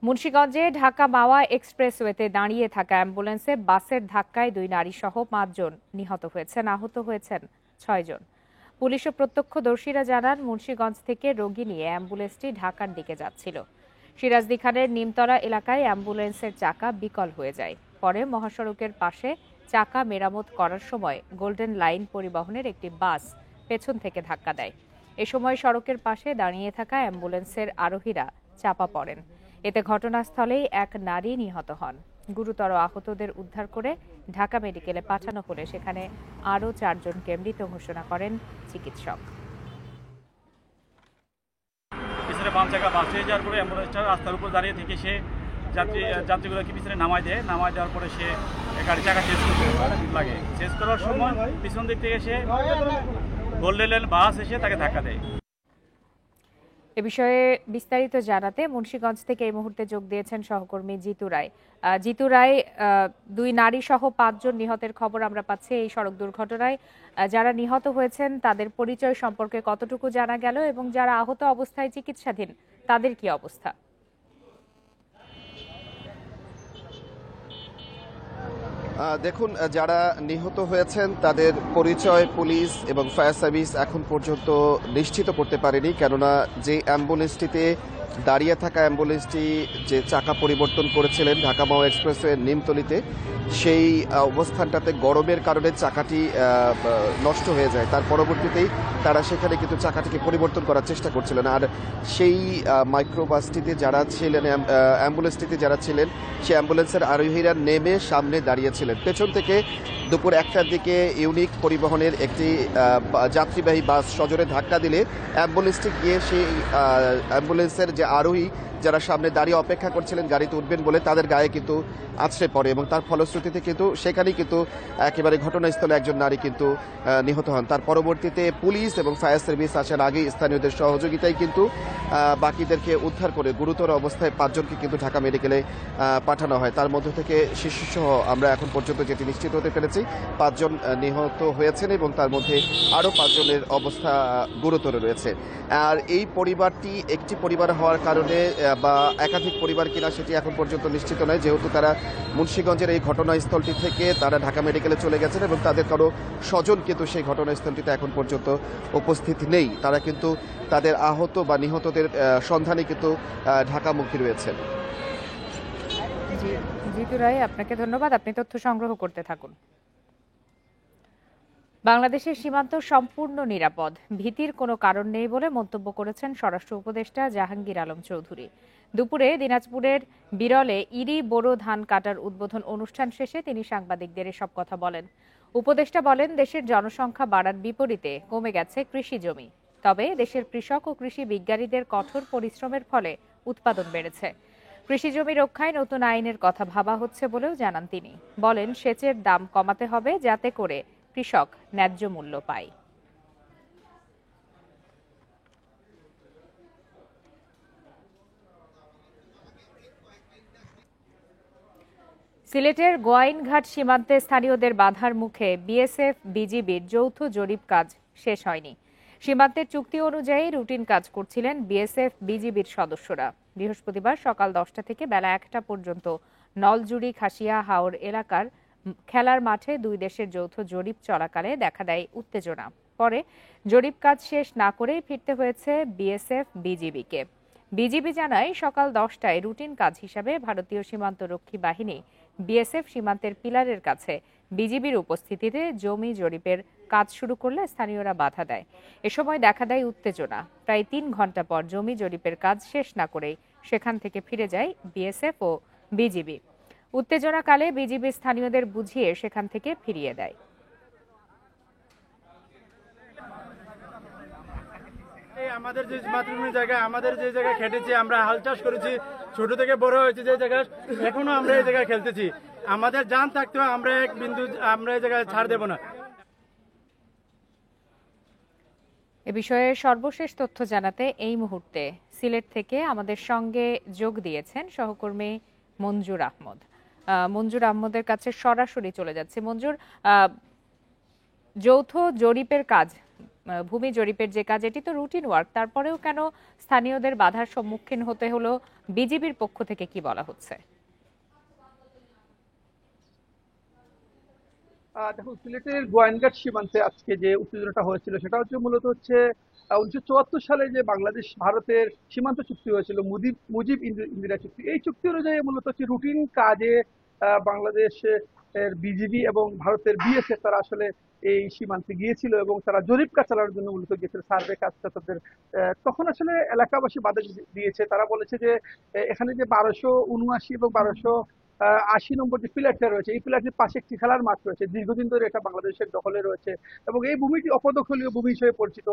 মুন্সিগঞ্জে ঢাকা মাওয়া এক্সপ্রেসওয়েতে দাঁড়িয়ে থাকা অ্যাম্বুলেন্সে বাসের ধাক্কায় 2 নারী সহ 5 জন নিহত হয়েছেন, আহত হয়েছেন 6 জন। পুলিশ ও প্রত্যক্ষদর্শীরা জানান, মুন্সিগঞ্জ থেকে রোগী নিয়ে অ্যাম্বুলেন্সটি ঢাকার দিকে যাচ্ছিল। সিরাজদি খানের নিমতলা এলাকায় অ্যাম্বুলেন্সের চাকা বিকল হয়ে যায়। পরে মহাসড়কের পাশে চাকা মেরামত করার সময় গোল্ডেন লাইন পরিবহনের একটি বাস পেছন থেকে ধাক্কা দেয়। এ সময় সড়কের পাশে দাঁড়িয়ে থাকা অ্যাম্বুলেন্সের আরোহীরা চাপা পড়েন। এতে ঘটনাস্থলেই এক নারী নিহত হন। গুরুতর আহতদের উদ্ধার করে ঢাকা মেডিকেলে পাঠানো হলে সেখানে আরও 4 জনকে মৃত ঘোষণা করেন চিকিৎসক। পিছনে বাম চাকা বাসে যাওয়ার পরে অ্যাম্বুলেন্সটা রাস্তার উপর দাঁড়িয়ে থেকে সে যাত্রীগুলোকে পিছনে নামায় দেওয়ার পরে সে গাড়ি চাকা চেঞ্জ লাগে। চেঞ্জ করার সময় পিছন দিক থেকে সে গোল্ডেন লাইন বাস এসে তাকে ধাক্কা দেয়। এ বিষয়ে বিস্তারিত জানাতে মুন্সিগঞ্জ থেকে এই মুহূর্তে যোগ দিয়েছেন সহকর্মী জিতু রায়। জিতু রায়, 2 নারী সহ 5 জন নিহতের খবর আমরা পাচ্ছি এই সড়ক দুর্ঘটনায়। যারা নিহত হয়েছেন তাদের পরিচয় সম্পর্কে কতটুকু জানা গেল এবং যারা আহত অবস্থায় চিকিৎসাধীন তাদের কি অবস্থা? দেখুন, যারা নিহত হয়েছেন তাদের পরিচয় পুলিশ এবং ফায়ার সার্ভিস এখন পর্যন্ত নিশ্চিত করতে পারেনি, কেননা যে অ্যাম্বুলেন্সটিতে দাঁড়িয়ে থাকা অ্যাম্বুলেন্সটি যে চাকা পরিবর্তন করেছিলেন ঢাকা মাওয়া এক্সপ্রেসওয়ে নিমতলিতে, সেই অবস্থানটাতে গরমের কারণে চাকাটি নষ্ট হয়ে যায়। তার পরবর্তীতেই তারা সেখানে কিন্তু চাকাটিকে পরিবর্তন করার চেষ্টা করছিলেন। আর সেই মাইক্রোবাসটিতে যারা ছিলেন, অ্যাম্বুলেন্সটিতে যারা ছিলেন, সেই অ্যাম্বুলেন্সের আরোহীরা নেমে সামনে দাঁড়িয়েছিলেন। পেছন থেকে দুপুর 1টার দিকে ইউনিক পরিবহনের একটি যাত্রীবাহী বাস সজোরে ধাক্কা দিলে অ্যাম্বুলেন্সটি গিয়ে সেই অ্যাম্বুলেন্সের যে আরোহী যারা সামনে দাঁড়িয়ে অপেক্ষা করছিলেন গাড়িতে উঠবেন বলে, তাদের গায়ে কিন্তু আছড়ে পড়ে এবং তার ফলশ্রুতিতে কিন্তু সেখানেই কিন্তু একেবারে ঘটনাস্থলে একজন নারী কিন্তু নিহত হন। তার পরবর্তীতে পুলিশ এবং ফায়ার সার্ভিস আসার আগে স্থানীয়দের সহযোগিতায় কিন্তু বাকিদেরকে উদ্ধার করে গুরুতর অবস্থায় 5 জনকে কিন্তু ঢাকা মেডিকেলে পাঠানো হয়। তার মধ্য থেকে শিশুসহ আমরা এখন পর্যন্ত যেটি নিশ্চিত হতে পেরেছি 5 জন নিহত হয়েছেন এবং তার মধ্যে আরও 5 জনের অবস্থা গুরুতর রয়েছে। আর এই পরিবারটি একটি পরিবার হওয়ার কারণে বা একাধিক পরিবার কিনা সেটি এখন পর্যন্ত নিশ্চিত নয়, যেহেতু তারা মুন্সিগঞ্জের এই ঘটনাস্থলটি থেকে তারা ঢাকা মেডিকেলে চলে গেছেন এবং তাদের কারো স্বজন কিন্তু সেই ঘটনাস্থলটিতে এখন পর্যন্ত উপস্থিত নেই। তারা কিন্তু তাদের আহত বা নিহতদের সন্ধানে কিন্তু ঢাকামুখী রয়েছেন। জিতু রায়, আপনাকে ধন্যবাদ। আপনি তথ্য সংগ্রহ করতে থাকুন। বাংলাদেশের সীমান্ত সম্পূর্ণ নিরাপদ, ভীতির কোনো কারণ নেই বলে মন্তব্য করেছেন স্বরাষ্ট্র উপদেষ্টা জাহাঙ্গীর আলম চৌধুরী। দুপুরে দিনাজপুরের বিরলে ইরি বোরো ধান কাটার উদ্বোধন অনুষ্ঠান শেষে তিনি সাংবাদিকদের এসব কথা বলেন। উপদেষ্টা বলেন, দেশের জনসংখ্যা বাড়ার বিপরীতে কমে গেছে কৃষি জমি। তবে দেশের কৃষক ও কৃষি বিজ্ঞানীদের কঠোর পরিশ্রমের ফলে উৎপাদন বেড়েছে। কৃষি জমি রক্ষায় নতুন আইনের কথা ভাবা হচ্ছে বলেও জানান তিনি। বলেন, সেচের দাম কমাতে হবে যাতে করে কৃষক ন্যায্য মূল্য পায়। সিলেটের গোয়াইনঘাট সীমান্তে স্থানীয়দের বাধার মুখে বিএসএফ বিজিবির যৌথ জরিপ কাজ শেষ হয়নি। সীমান্তের চুক্তি অনুযায়ী রুটিন কাজ করছিলেন বিএসএফ বিজিবির সদস্যরা। বৃহস্পতিবার সকাল 10টা থেকে বেলা 1টা পর্যন্ত নলজুড়ি খাসিয়া হাওর এলাকার খেলার মাঠে 2 দেশের যৌথ জরিপ চলাকালে দেখা দেয় উত্তেজনা। পরে জরিপ কাজ শেষ না করেই ফিরতে হয়েছে বিএসএফ বিজিবিকে। বিজিবি জানায়, সকাল 10টায় রুটিন কাজ হিসাবে ভারতীয় সীমান্তরক্ষী বাহিনী বিএসএফ সীমান্তের পিলারের কাছে বিজিবির উপস্থিতিতে জমি জরিপের কাজ শুরু করলে স্থানীয়রা বাধা দেয়। এ সময় দেখা দেয় উত্তেজনা। প্রায় 3 ঘন্টা পর জমি জরিপের কাজ শেষ না করেই সেখান থেকে ফিরে যায় বিএসএফ ও বিজিবি। উত্তেজনাকালে বিজিবি স্থানীয়দের বুঝিয়ে সেখান থেকে ফিরিয়ে দেয়। আমাদের যে মাতৃভূমি জায়গা, আমাদের যে জায়গায় খেটেছি, আমরা হাল চাষ করেছি, ছোট থেকে বড় হয়েছে যে জায়গায়, এখনো আমরা এই জায়গায় খেলতেছি। আমাদের জান থাকতেও আমরা এই জায়গায় ছাড় দেব না। এ বিষয়ে সর্বশেষ তথ্য জানাতে এই মুহূর্তে সিলেট থেকে আমাদের সঙ্গে যোগ দিয়েছেন সহকর্মী মঞ্জুর আহমদ। মঞ্জুর আহমদের কাছে সরাসরি চলে যাচ্ছে। মঞ্জুর, যৌথ জরিপের কাজ ভূমি জরিপের যে কাজ, এটি তো রুটিন ওয়ার্ক, তারপরেও কেন স্থানীয়দের বাধার সম্মুখীন হতে হলো? বিজিবির পক্ষ থেকে কি বলা হচ্ছে? দেখুন, সিলেটের গোয়াইনঘাট সীমান্তে আজকে যে উত্তেজনাটা হয়েছিল সেটা হচ্ছে মূলত 1974 সালে যে বাংলাদেশ ভারতের সীমান্ত চুক্তি হয়েছিল, মুজিব ইন্দিরা চুক্তি। এই চুক্তি অনুযায়ী মূলত রুটিন কাজে বাংলাদেশের বিজিবি এবং ভারতের বিএসএফ তারা আসলে এই সীমান্তে গিয়েছিল এবং তারা জরিপ কাজ চালানোর জন্য মূলত গিয়েছিল, সার্ভে কাজটা তাদের। তখন আসলে এলাকাবাসী বাধা দিয়েছে। তারা বলেছে যে এখানে যে 1279 এবং 1280 নম্বর যে প্লেটটা রয়েছে, এই প্লেটের পাশে একটি খেলার মাঠ রয়েছে, দীর্ঘদিন ধরে এটা বাংলাদেশের দখলে রয়েছে এবং এই ভূমিটি অপদখলীয় ভূমি হিসেবে পরিচিত।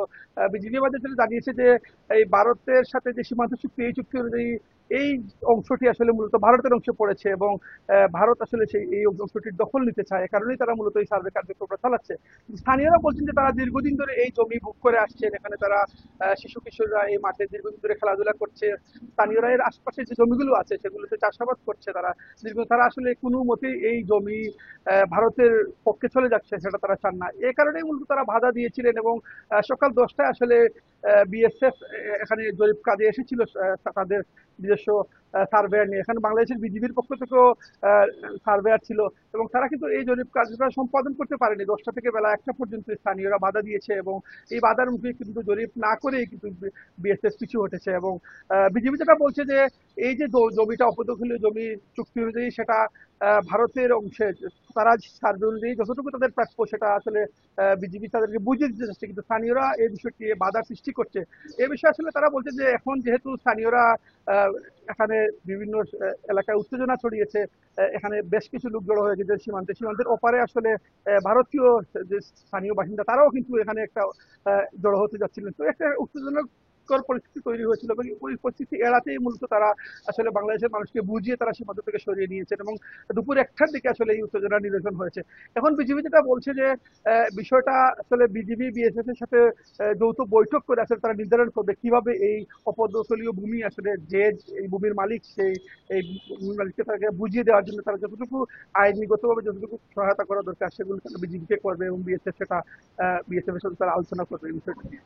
বিজিবি আমাদের জানিয়েছে যে এই ভারতের সাথে যে সীমান্ত চুক্তি, এই চুক্তি অনুযায়ী এই অংশটি আসলে মূলত ভারতের অংশে পড়েছে এবং ভারত আসলে এই অংশটির দখল নিতে চায়। এ কারণেই তারা মূলত এই সার্ভে কার্যক্রমটা চালাচ্ছে। স্থানীয়রা বলছেন যে তারা দীর্ঘদিন ধরে এই জমি ভোগ করে আসছেন। এখানে তারা শিশু কিশোররা এই মাঠে দীর্ঘদিন ধরে খেলাধুলা করছে। স্থানীয়রা এর আশপাশে যে জমিগুলো আছে সেগুলোতে চাষাবাদ করছে। তারা আসলে কোনো মতেই এই জমি ভারতের পক্ষে চলে যাচ্ছে সেটা তারা চান না। এ কারণেই মূলত তারা বাধা দিয়েছিলেন এবং সকাল 10টায় আসলে বিএসএফ এখানে জরিপ কাজে এসেছিল তাদের নিজস্ব সার্ভেয়ার নিয়ে। এখানে বাংলাদেশের বিজিবির পক্ষ থেকেও সার্ভেয়ার ছিল এবং তারা কিন্তু এই জরিপ কাজটা সম্পাদন করতে পারেনি। 10টা থেকে বেলা 1টা পর্যন্ত স্থানীয়রা বাধা দিয়েছে এবং এই বাধার মুখে কিন্তু জরিপ না করেই কিন্তু বিএসএফ পিছু হটেছে এবং বিজিবি যেটা বলছে যে এই যে জমিটা অপদখলীয় জমি চুক্তি অনুযায়ী সেটা ভারতের অংশে, তারা সার্ভে অনুযায়ী যতটুকু তাদের প্রাপ্য সেটা আসলে বিজিবি তাদেরকে বুঝিয়ে দিতে চাচ্ছে, কিন্তু স্থানীয়রা এই বিষয়টি বাধার সৃষ্টি করছে। এ বিষয়ে আসলে তারা বলছে যে এখন যেহেতু স্থানীয়রা এখানে বিভিন্ন এলাকায় উত্তেজনা ছড়িয়েছে, এখানে বেশ কিছু লোক জড়ো হয়েছে যে সীমান্তের ওপারে আসলে ভারতীয় যে স্থানীয় বাসিন্দা তারাও কিন্তু এখানে একটা জড়ো হতে যাচ্ছিলেন। তো একটা উত্তেজনা পরিস্থিতি তৈরি হয়েছিল এবং ওই পরিস্থিতি এড়াতেই মূলত তারা আসলে বাংলাদেশের মানুষকে বুঝিয়ে তারা সীমান্ত থেকে সরিয়ে নিয়েছেন এবং দুপুর 1টার দিকে আসলে এই উত্তেজনা নিরসন হয়েছে। এখন বিজিবি যেটা বলছে যে বিষয়টা আসলে বিজিবি বিএসএফ এর সাথে যৌথ বৈঠক করে আসলে তারা নির্ধারণ করবে কিভাবে এই অপদখলীয় ভূমি আসলে যে এই ভূমির মালিক সেই এই ভূমির মালিককে তাকে বুঝিয়ে দেওয়ার জন্য তারা যতটুকু আইনগতভাবে যতটুকু সহায়তা করা দরকার সেগুলো তারা বিজিবিকে করবে এবং বিএসএফ এর সাথে তারা আলোচনা করবে এই বিষয়টা নিয়ে।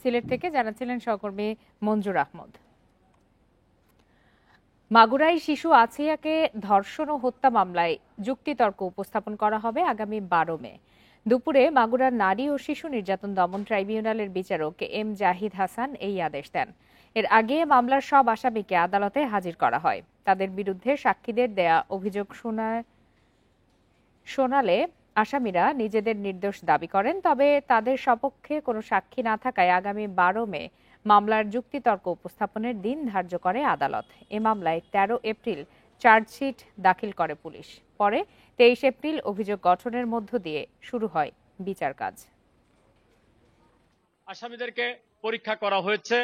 সিলেট থেকে জানাচ্ছিলেন সহকর্মী মঞ্জুর আহমদ। মাগুরায় শিশু আছিয়াকে ধর্ষণ ও হত্যা মামলায় যুক্তিতর্ক উপস্থাপন করা হবে আগামী 12 মে। দুপুরে মাগুরার নারী ও শিশু নির্যাতন দমন ট্রাইব্যুনালের বিচারক এম জাহিদ হাসান এই আদেশ দেন। এর আগে মামলার সব আসামিকে আদালতে হাজির করা হয়। তাদের বিরুদ্ধে সাক্ষীদের দেয়া অভিযোগ শোনালে আসামিরা নিজেদের নির্দোষ দাবি করেন। তবে তাদের সপক্ষে কোনো সাক্ষী না থাকায় আগামী 12 মে মামলার যুক্তিতর্ক উপস্থাপনের দিন ধার্য করে আদালত। এ মামলায় 13 এপ্রিল চার্জশিট দাখিল করে পুলিশ। পরে 23 এপ্রিল অভিযোগ গঠনের মধ্য দিয়ে শুরু হয় বিচার কাজ। আসামিদেরকে পরীক্ষা করা হয়েছে।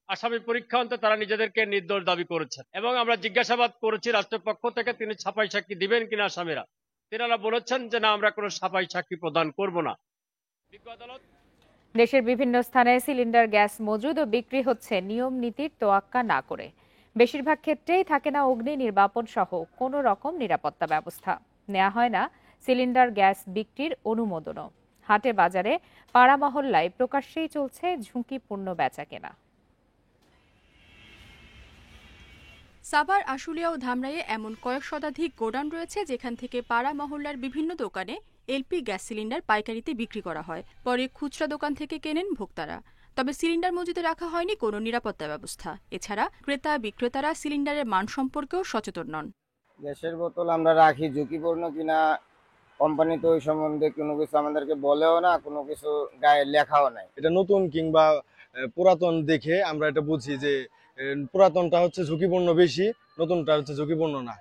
আসামি পরীক্ষা অন্তে তারা নিজেদেরকে নির্দোষ দাবি করেছেন এবং আমরা জিজ্ঞাসাবাদ করেছি রাষ্ট্রপক্ষ থেকে তিনি ছাপাই সাক্ষী দিবেন কিনা আসামিরা। তিনারা বলেছেন যে না, আমরা কোনো ছাপাই সাক্ষী প্রদান করব না। দেশের বিভিন্ন স্থানে সিলিন্ডার গ্যাস মজুদ ও বিক্রি হচ্ছে নিয়ম নীতির তোয়াক্কা না করে। বেশিরভাগ ক্ষেত্রেই থাকে না অগ্নি নির্বাপন সহ কোনো রকম নিরাপত্তা ব্যবস্থা। নেওয়া হয় না সিলিন্ডার গ্যাস বিক্রির অনুমোদনও। হাটে বাজারে পাড়া মহল্লায় প্রকাশ্যেই চলছে ঝুঁকিপূর্ণ বেচাকেনা। সাভার, আশুলিয়া ও ধামরাইয়ে এমন কয়েক শতাধিক গোডাউন রয়েছে যেখান থেকে পাড়া মহল্লার বিভিন্ন দোকানে এলপি গ্যাস সিলিন্ডার পাইকারিতে বিক্রি করা হয়। পরে খুচরা দোকান থেকে কেনেন ভোক্তারা। তবে সিলিন্ডার মজুদে রাখা হয়নি কোনো নিরাপত্তা ব্যবস্থা। এছাড়া ক্রেতা বিক্রেতারা সিলিন্ডারের মান সম্পর্কেও সচেতন নন। গ্যাসের বোতল আমরা রাখি ঝুঁকিপূর্ণ কিনা কোম্পানি তো ওই সম্বন্ধে কোনো কিছু আমাদেরকে বলেও না, কোনো কিছু গায়ে লেখাও নাই। এটা নতুন কিংবা পুরাতন দেখে আমরা এটা বুঝি যে পুরাতনটা হচ্ছে ঝুঁকিপূর্ণ বেশি, নতুনটা হচ্ছে ঝুঁকিপূর্ণ না।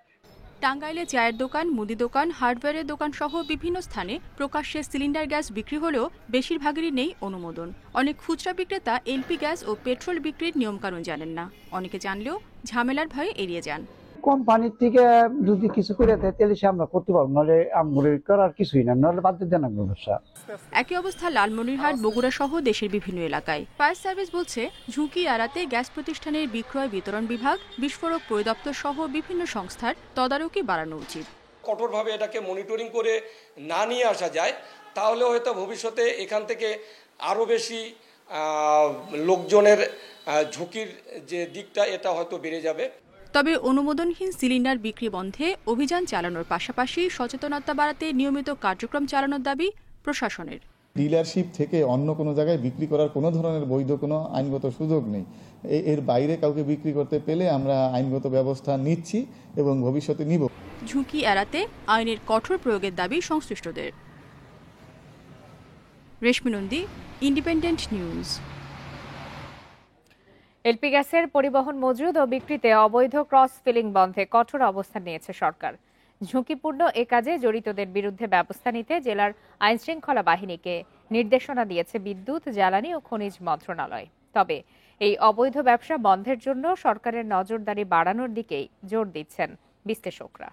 টাঙ্গাইলে চায়ের দোকান, মুদি দোকান, হার্ডওয়্যারের দোকান সহ বিভিন্ন স্থানে প্রকাশ্যে সিলিন্ডার গ্যাস বিক্রি হলেও বেশিরভাগেরই নেই অনুমোদন। অনেক খুচরা বিক্রেতা এলপি গ্যাস ও পেট্রোল বিক্রির নিয়মকানুন জানেন না। অনেকে জানলেও ঝামেলার ভয়ে এড়িয়ে যান। কোম্পানির থেকে যদি কিছু করে দেয় তাহলে সে আমরা করতে পারবো, নাহলে আমরা করার কিছুই না, নাহলে বাদ দিয়ে দেন ব্যবসা। একই অবস্থা লালমনিরহাট, বগুড়া সহ দেশের বিভিন্ন এলাকায়। ফায়ার সার্ভিস বলছে ঝুঁকি এড়াতে গ্যাস প্রতিষ্ঠানের বিক্রয় বিতরণ বিভাগ, বিস্ফোরক পরিদপ্তর সহ বিভিন্ন সংস্থার তদারকি বাড়ানো উচিত। কঠোরভাবে এটাকে মনিটরিং করে না নিয়ে আসা যায় তাহলে হয়তো ভবিষ্যতে এখান থেকে আরও বেশি লোকজনের ঝুঁকির যে দিকটা এটা হয়তো বেড়ে যাবে। তবে অনুমোদনহীন সিলিন্ডার বিক্রি বন্ধে অভিযান চালানোর পাশাপাশি সচেতনতা বাড়াতে নিয়মিত কার্যক্রম চালানোর দাবি প্রশাসনের। ডিলারশিপ থেকে অন্য কোনো জায়গায় বিক্রি করার কোনো ধরনের বৈধ কোনো আইনগত সুযোগ নেই। এর বাইরে কাউকে বিক্রি করতে পেলে আমরা আইনগত ব্যবস্থা নিচ্ছি এবং ভবিষ্যতে নিব। ঝুঁকি এড়াতে আইনের কঠোর প্রয়োগের দাবি সংশ্লিষ্টদের। রেশমি নন্দী, ইন্ডিপেন্ডেন্ট নিউজ। এলপি গ্যাসের পরিবহন মজুদ ও বিক্রিতে অবৈধ ক্রস ফিলিং বন্ধে কঠোর অবস্থান নিয়েছে সরকার। ঝুঁকিপূর্ণ এ কাজে জড়িতদের বিরুদ্ধে ব্যবস্থা নিতে জেলার আইনশৃঙ্খলা বাহিনীকে নির্দেশনা দিয়েছে বিদ্যুৎ, জ্বালানি ও খনিজ মন্ত্রণালয়। তবে এই অবৈধ ব্যবসা বন্ধের জন্য সরকারের নজরদারি বাড়ানোর দিকেই জোর দিচ্ছেন বিশ্লেষকরা।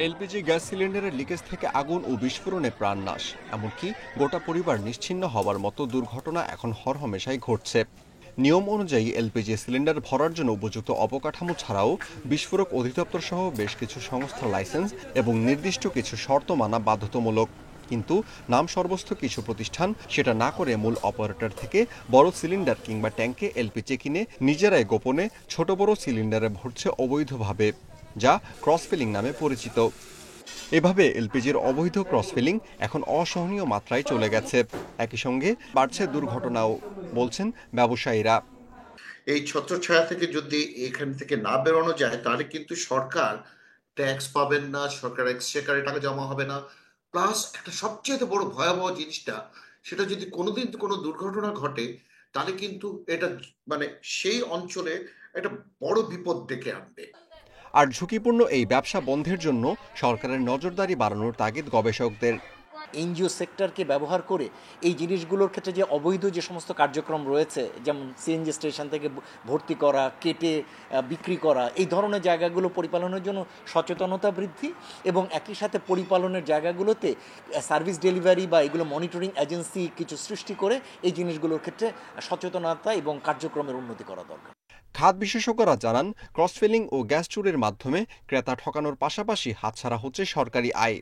এলপিজি গ্যাস সিলিন্ডারের লিকেজ থেকে আগুন ও বিস্ফোরণে প্রাণনাশ, এমনকি গোটা পরিবার নিশ্চিহ্ন হওয়ার মতো দুর্ঘটনা এখন হরহামেশাই ঘটছে। নিয়ম অনুযায়ী এলপিজি সিলিন্ডার ভরার জন্য উপযুক্ত অবকাঠামো ছাড়াও বিস্ফোরক অধিদপ্তর সহ বেশ কিছু সংস্থার লাইসেন্স এবং নির্দিষ্ট কিছু শর্ত মানা বাধ্যতামূলক। কিন্তু নাম সর্বস্ব কিছু প্রতিষ্ঠান সেটা না করে মূল অপারেটর থেকে বড় সিলিন্ডার কিংবা ট্যাঙ্কে এলপিজি কিনে নিজেরাই গোপনে ছোট বড় সিলিন্ডারে ভরছে অবৈধভাবে, যা ক্রস ফিলিং নামে পরিচিত। এভাবে এলপিজির অবৈধ ক্রস ফিলিং এখন অসহনীয় মাত্রায় চলে গেছে। একই সঙ্গে বাড়ছে দুর্ঘটনাও, বলছেন ব্যবসায়ীরা। এই ছত্রছায়া থেকে যদি এখান থেকে না বেরোনো যায় তাহলে কিন্তু সরকার ট্যাক্স পাবেন না, সরকার এক্সচেকারে টাকা জমা হবে না। প্লাস একটা সবচেয়ে বড় ভয়াবহ জিনিসটা, সেটা যদি কোনোদিন কোনো দুর্ঘটনা ঘটে তাহলে কিন্তু এটা মানে সেই অঞ্চলে একটা বড় বিপদ ডেকে আনবে। আর ঝুঁকিপূর্ণ এই ব্যবসা বন্ধের জন্য সরকারের নজরদারি বাড়ানোর তাগিদ গবেষকদের। এনজিও সেক্টরকে ব্যবহার করে এই জিনিসগুলোর ক্ষেত্রে যে অবৈধ যে সমস্ত কার্যক্রম রয়েছে, যেমন সিএনজি স্টেশন থেকে ভর্তি করা, কেটে বিক্রি করা, এই ধরনের জায়গাগুলো পরিপালনের জন্য সচেতনতা বৃদ্ধি এবং একই সাথে পরিপালনের জায়গাগুলোতে সার্ভিস ডেলিভারি বা এগুলো মনিটরিং এজেন্সি কিছু সৃষ্টি করে এই জিনিসগুলোর ক্ষেত্রে সচেতনতা এবং কার্যক্রমের উন্নতি করা দরকার। খাত বিশেষজ্ঞরা জানান, ক্রস ফিলিং ও গ্যাস চুরির মাধ্যমে ক্রেতা ঠকানোর পাশাপাশি হাতছাড়া হচ্ছে সরকারি আয়।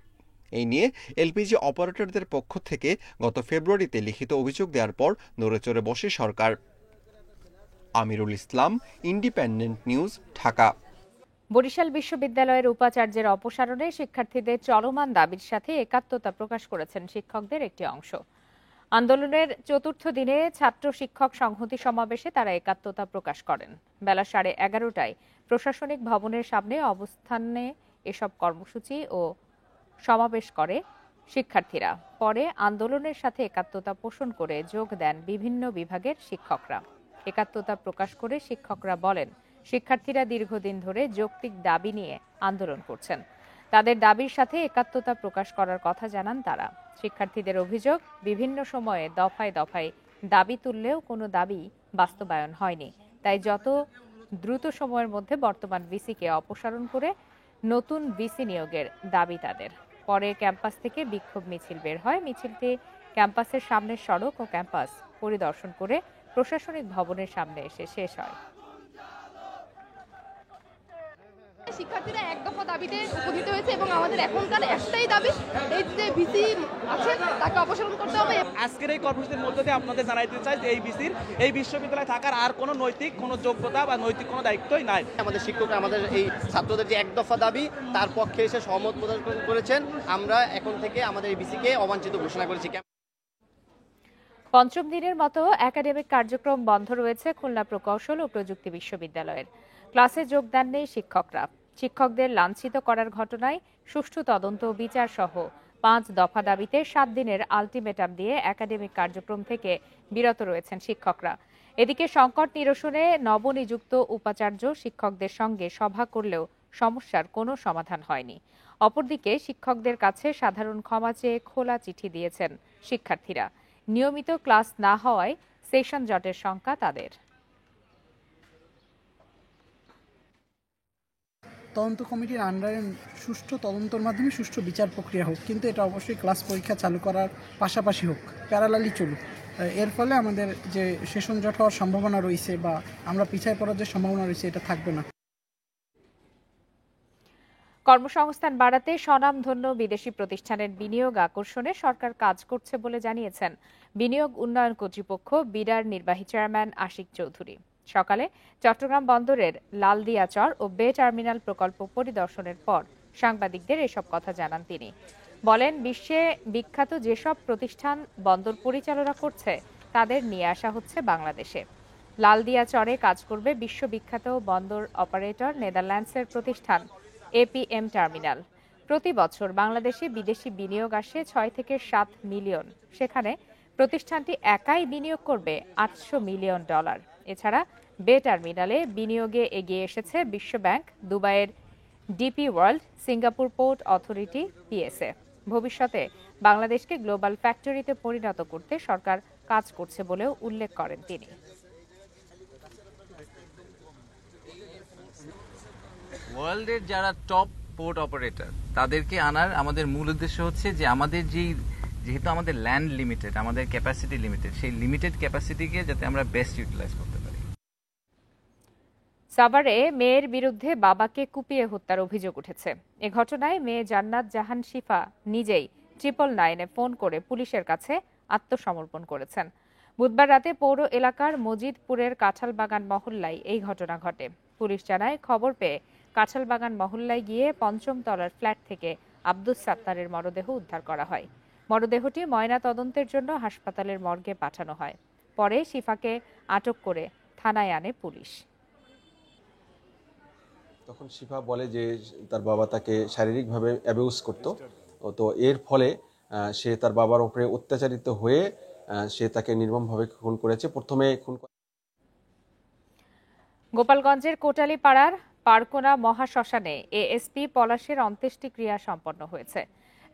এই নিয়ে এলপিজি অপারেটরদের পক্ষ থেকে গত ফেব্রুয়ারিতে লিখিত অভিযোগ দেওয়ার পর নড়েচড়ে বসে সরকার। Amirul Islam, independent news, Dhaka. বরিশাল বিশ্ববিদ্যালয়ের উপাচার্যের অপসারণে শিক্ষার্থীদের চলমান দাবির সাথে একাত্মতা প্রকাশ করেছেন শিক্ষকদের একটি অংশ। আন্দোলনের চতুর্থ দিনে ছাত্র শিক্ষক সংহতি সমাবেশে তারা একাত্মতা প্রকাশ করেন। বেলা 11:30টায় প্রশাসনিক ভবনের সামনে অবস্থানে এসব কর্মসূচি ও সমাবেশ করে শিক্ষার্থীরা। পরে আন্দোলনের সাথে একাত্মতা পোষণ করে যোগ দেন বিভিন্ন বিভাগের শিক্ষকরা। একাত্মতা প্রকাশ করে শিক্ষকরা বলেন, শিক্ষার্থীরা দীর্ঘদিন ধরে যৌক্তিক দাবি নিয়ে আন্দোলন করছেন। তাদের দাবির সাথে একাত্মতা প্রকাশ করার কথা জানান তারা। শিক্ষার্থীদের অভিযোগ, বিভিন্ন সময়ে দফায় দফায় দাবি তুললেও কোনো দাবি বাস্তবায়ন হয়নি। তাই যত দ্রুত সময়ের মধ্যে বর্তমান ভিসিকে অপসারণ করে নতুন ভিসি নিয়োগের দাবি তাদের। পরে ক্যাম্পাস থেকে বিক্ষোভ মিছিল বের হয়। মিছিলটি ক্যাম্পাসের সামনের সড়ক ও ক্যাম্পাস পরিদর্শন করে প্রশাসনিক ভবনের সামনে এসে শেষ হয়। শিক্ষার্থীরা এক দফা দাবিতে উপনীত হয়েছে এবং আমাদের এখনকার একটাই দাবি, এই যে ভিসি আছে তাকে অপসারণ করতে হবে। আজকের এই কর্মসূচির মধ্যে দিয়ে আপনাদের জানাইতে চাই যে এই বিশ্ববিদ্যালয়ে থাকার আর কোনো নৈতিক কোনো যোগ্যতা বা নৈতিক কোনো দায়িত্বই নাই। আমাদের শিক্ষকরা আমাদের এই ছাত্রদের যে এক দফা দাবি তার পক্ষে এসে সহমত প্রদান করেছেন। আমরা এখন থেকে আমাদের এই ভিসিকে অবাঞ্ছিত ঘোষণা করেছি। পঞ্চম দিনের মতো একাডেমিক কার্যক্রম বন্ধ রয়েছে খুলনা প্রকৌশল ও প্রযুক্তি বিশ্ববিদ্যালয়ের। ক্লাসে যোগদান নেই শিক্ষকরা। শিক্ষকদের লাঞ্ছিত করার ঘটনায় সুষ্ঠু তদন্ত ও বিচার সহ 5 দফা দাবিতে 7 দিনের আলটিমেটাম দিয়ে একাডেমিক কার্যক্রম থেকে বিরত রয়েছেন শিক্ষকরা। এদিকে সংকট নিরসনে নবনিযুক্ত উপাচার্য শিক্ষকদের সঙ্গে সভা করলেও সমস্যার কোনো সমাধান হয়নি। অপরদিকে শিক্ষকদের কাছে সাধারণ ক্ষমা চেয়ে খোলা চিঠি দিয়েছেন শিক্ষার্থীরা। নিয়মিত ক্লাস না হওয়ায় সেশন জটের শঙ্কা তাদের। তদন্ত কমিটির আন্ডারে সুষ্ঠু তদন্তের মাধ্যমে সুষ্ঠু বিচার প্রক্রিয়া হোক, কিন্তু এটা অবশ্যই ক্লাস পরীক্ষা চালু করার পাশাপাশি হোক, প্যারালালি চলুক। এর ফলে আমাদের যে সেশন জট হওয়ার সম্ভাবনা রয়েছে বা আমরা পিছায় পড়ার যে সম্ভাবনা রয়েছে এটা থাকবে না। কর্মসংস্থান বাড়াতে স্বনামধন্য বিদেশি প্রতিষ্ঠানের বিনিয়োগ আকর্ষণে সরকার কাজ করছে বলে জানিয়েছেন বিনিয়োগ উন্নয়ন কর্তৃপক্ষ বিডার নির্বাহী চেয়ারম্যান আশিক চৌধুরী। সকালে চট্টগ্রাম বন্দরের লালদিয়াচর ও বে টার্মিনাল প্রকল্প পরিদর্শনের পর সাংবাদিকদের এসব কথা জানান তিনি। বলেন, বিশ্বে বিখ্যাত যেসব প্রতিষ্ঠান বন্দর পরিচালনা করছে তাদের নিয়ে আসা হচ্ছে বাংলাদেশে। লালদিয়াচরে কাজ করবে বিশ্ববিখ্যাত বন্দর অপারেটর নেদারল্যান্ডসের প্রতিষ্ঠান এপিএম টার্মিনাল। প্রতি বছর বাংলাদেশে বিদেশি বিনিয়োগ আসে 6 থেকে 7 মিলিয়ন। সেখানে প্রতিষ্ঠানটি একাই বিনিয়োগ করবে $800 মিলিয়ন। এছাড়া বে টার্মিনালে বিনিয়োগে এগিয়ে এসেছে বিশ্বব্যাংক, দুবাইয়ের DP World, Singapore port authority, PSA. ভবিষ্যতে বাংলাদেশকে গ্লোবাল ফ্যাক্টরিতে পরিণত করতে সরকার কাজ করছে বলেও উল্লেখ করেন তিনি। ওয়ার্ল্ডের যারা টপ পোর্ট অপারেটর তাদেরকে আনার আমাদের মূল উদ্দেশ্য হচ্ছে যে আমাদের যেহেতু আমাদের ল্যান্ড লিমিটেড, আমাদের ক্যাপাসিটি লিমিটেড, সেই লিমিটেড ক্যাপাসিটিকে যাতে আমরা বেস্ট ইউটিলাইজ করতে পারি। সাভারে মেয়ের বিরুদ্ধে বাবাকে কুপিয়ে হত্যার অভিযোগ উঠেছে। এ ঘটনায় মেয়ে জান্নাত জাহান শিফা নিজেই 999-এ ফোন করে পুলিশের কাছে আত্মসমর্পণ করেছেন। বুধবার রাতে পৌর এলাকার মজিদপুরের কাঁঠালবাগান মহল্লায় এই ঘটনা ঘটে। পুলিশ জানায়, খবর পেয়ে কাঁঠালবাগান মহল্লায় গিয়ে 5ম তলার ফ্ল্যাট থেকে আব্দুস সাত্তারের মরদেহ উদ্ধার করা হয়। মরদেহটি ময়না তদন্তের জন্য হাসপাতালের মর্গে পাঠানো হয়। পরে শিফাকে আটক করে থানায় আনে পুলিশ। তখন শিফা বলে যে তার বাবা তাকে শারীরিকভাবে অ্যাবিউজ করত, তো এর ফলে সে তার বাবার উপরে অত্যাচারিত হয়ে সে তাকে নির্মমভাবে খুন করেছে। প্রথমে খুন গোপালগঞ্জের কোটালীপাড়ার পারকোনা মহাশ্মশানে এএসপি পলাশের অন্ত্যেষ্টিক্রিয়া সম্পন্ন হয়েছে।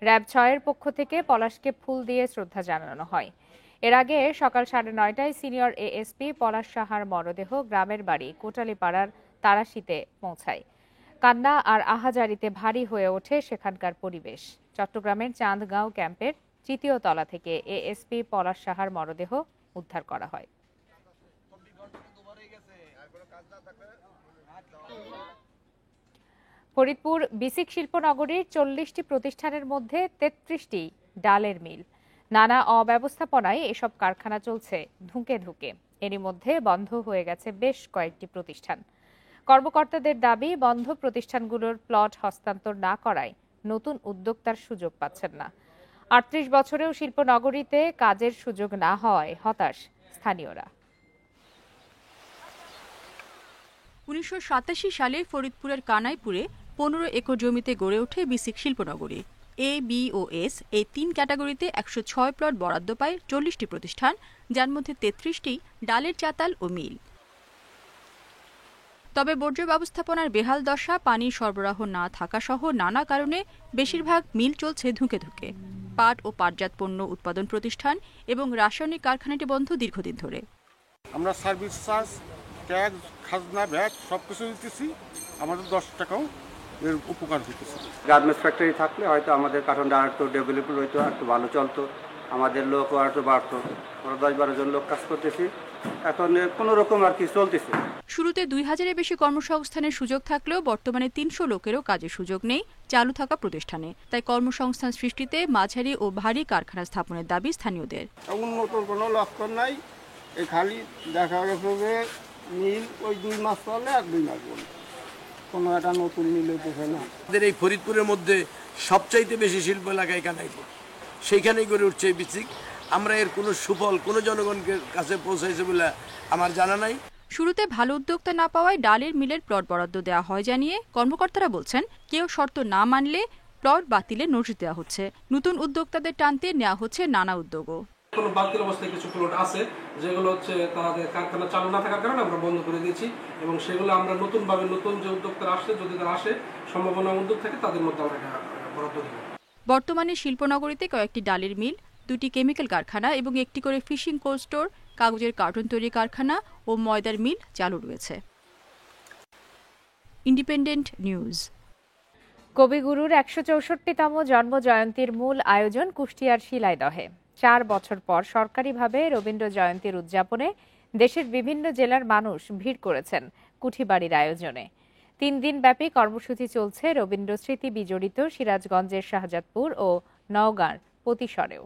র্যাব 6-এর পক্ষ থেকে পলাশকে ফুল দিয়ে শ্রদ্ধা জানানো হয়। এর আগে সকাল 9:30টায় সিনিয়র এএসপি পলাশ সাহার মরদেহ গ্রামের বাড়ি কোটালীপাড়ার তারাশিতে পৌঁছায়। কান্না আর আহাজারিতে ভারী হয়ে ওঠে সেখানকার পরিবেশ। চট্টগ্রামের চাঁদগাঁও ক্যাম্পের 3য় তলা থেকে এএসপি পলাশ সাহার মরদেহ উদ্ধার করা হয়। ফরিদপুর বিসিক শিল্পনগরীর 40টি প্রতিষ্ঠানের মধ্যে 33টি ডালের মিল। নানা অব্যবস্থাপনায় এসব কারখানা চলছে ধুঁকে ধুঁকে। এরই মধ্যে বন্ধ হয়ে গেছে বেশ কয়েকটি প্রতিষ্ঠান। কর্মকর্তাদের দাবি, বন্ধ প্রতিষ্ঠানগুলোর প্লট হস্তান্তর না করায় নতুন উদ্যোক্তার সুযোগ পাচ্ছেন না। 38 বছরেও শিল্পনগরীতে কাজের সুযোগ না হওয়ায় হতাশ স্থানীয়রা। 1987 সালে ফরিদপুরের কানাইপুরে 15 একর জমিতে গড়ে ওঠে বিসিক শিল্পনগরী। এ, বি ও এস এই 3 ক্যাটাগরিতে 106 প্লট বরাদ্দ পায় 40টি প্রতিষ্ঠান, যার মধ্যে 33টি ডালের চাতাল ও মিল। তবে বর্জ্য ব্যবস্থাপনার বেহাল দশা, পানির সরবরাহ না থাকা সহ নানা কারণে বেশিরভাগ মিল চলছে ধুঁকে ধুঁকে। পাট ও পাটজাত পণ্য উৎপাদন প্রতিষ্ঠান এবং রাসায়নিক কারখানাটি বন্ধ দীর্ঘদিন ধরে। আমরা সার্ভিস চার্জ, ট্যাক্স, খাজনা, ভ্যাট সবকিছু দিতেছি, আমাদের 10 টাকাও এর উপকার হইতেছে। গার্মেন্টস ফ্যাক্টরি থাকলে হয়তো আমাদের কার্টনটা আর একটু ডেভেলপ হইতো, আর একটু ভালো চলতো, আমাদের লোকও আর একটু বাড়তো। আমরা 10-12 জন লোক কাজ করতেছি, এখন কোনো রকম আর কি চলতেছে। শুরুতে 2000-এর বেশি কর্মসংস্থানের সুযোগ থাকলেও বর্তমানে 300 লোকেরও কাজের সুযোগ নেই চালু থাকা প্রতিষ্ঠানে। তাই কর্মসংস্থান সৃষ্টিতে মাঝারি ও ভারী কারখানা স্থাপনের দাবি স্থানীয়দের। উন্নত কোনো লক্ষণ নাই, এই খালি দেখা গেছে যে মিল ওই 2 মাস চলে আর 2 মাস বন্ধ, কোনো একটা নতুন মিল হইতেছে না। আমাদের এই ফরিদপুরের মধ্যে সবচাইতে বেশি শিল্প এলাকায় কানাইপুর, সেইখানেই গড়ে উঠছে এই বিসিক। আমরা এর কোনো সুফল কোনো জনগণের কাছে পৌঁছাইছে বলে আমার জানা নাই। শুরুতে ভালো উদ্যোক্তা না পাওয়ায় ডালের মিলের প্লট বরাদ্দ দেওয়া হয় জানিয়ে কর্মকর্তারা বলছেন, কেউ শর্ত না মানলে প্লট বাতিলের নোটিশ দেওয়া হচ্ছে। নতুন উদ্যোক্তাদের টানতে নেওয়া হচ্ছে নানা উদ্যোগও। কোনো বাতিল অবস্থায় কিছু প্লট আছে যেগুলো হচ্ছে তাদের কারখানা চালু না থাকার কারণে আমরা বন্ধ করে দিয়েছি, এবং সেগুলো আমরা নতুনভাবে নতুন যে উদ্যোক্তারা আসছে, যদি তারা আসে সম্ভাবনা উদ্যোগ থাকে তাদের মধ্যে আমরা বরাদ্দ দেব। বর্তমানে শিল্পনগরীতে কয়েকটি ডালের মিল, 2টি কেমিক্যাল কারখানা এবং 1টি করে ফিশিং কোল্ড স্টোর, কাগজের কার্টন তৈরি কারখানা ও ময়দার মিল চালু রয়েছে। Independent news. কবিগুরুর 164তম জন্মজয়ন্তীর মূল আয়োজন কুষ্টিয়ার শিলাইদহে। 4 বছর পর সরকারিভাবে রবীন্দ্র জয়ন্তীর উদযাপনে দেশের বিভিন্ন জেলার মানুষ ভিড় করেছেন কুঠিবাড়ির আয়োজনে। 3 দিনব্যাপী কর্মসূচি চলছে রবীন্দ্র স্মৃতি বিজড়িত সিরাজগঞ্জের শাহজাদপুর ও নওগাঁর পতিসরেও।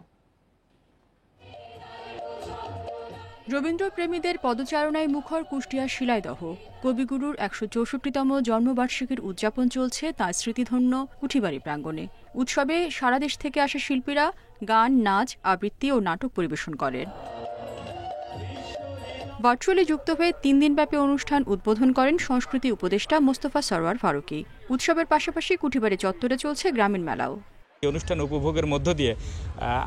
রবীন্দ্রপ্রেমীদের পদচারণায় মুখর কুষ্টিয়ার শিলাইদহ। কবিগুরুর ১৬৪তম জন্মবার্ষিকীর উদযাপন চলছে তাঁর স্মৃতিধন্য কুঠিবাড়ি প্রাঙ্গণে। উৎসবে সারা দেশ থেকে আসা শিল্পীরা গান, নাচ, আবৃত্তি ও নাটক পরিবেশন করেন। ভার্চুয়ালি যুক্ত হয়ে 3 দিনব্যাপী অনুষ্ঠান উদ্বোধন করেন সংস্কৃতি উপদেষ্টা মোস্তফা সরওয়ার ফারুকী। উৎসবের পাশাপাশি কুঠিবাড়ি চত্বরে চলছে গ্রামীণ মেলাও। অনুষ্ঠান উপভোগের মধ্য দিয়ে